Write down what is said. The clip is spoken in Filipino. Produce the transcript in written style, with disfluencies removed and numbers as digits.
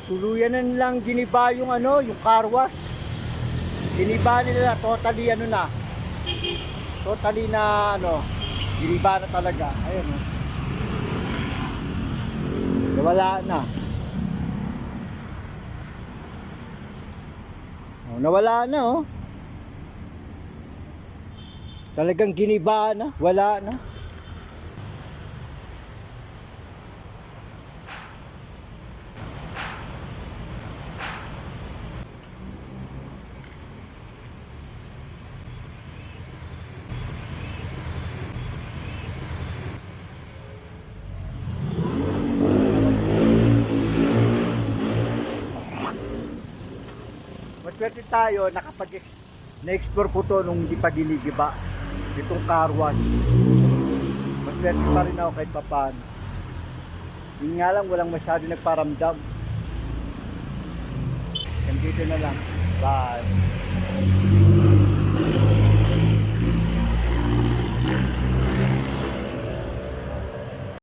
Tuluyan na nilang giniba yung ano, yung car wash. Giniba nila totally ano na. Totally na ano, giniba na talaga. Ayun oh. Nawala na. Oh, nawala na oh. Talagang giniba na, wala na. Maswerte tayo na-explore ko to nung hindi pa ginigiba itong car wash. Maswerte pa rin ako kahit papaano. Yun nga lang, walang masyado nagparamdam. Dito na lang. Bye.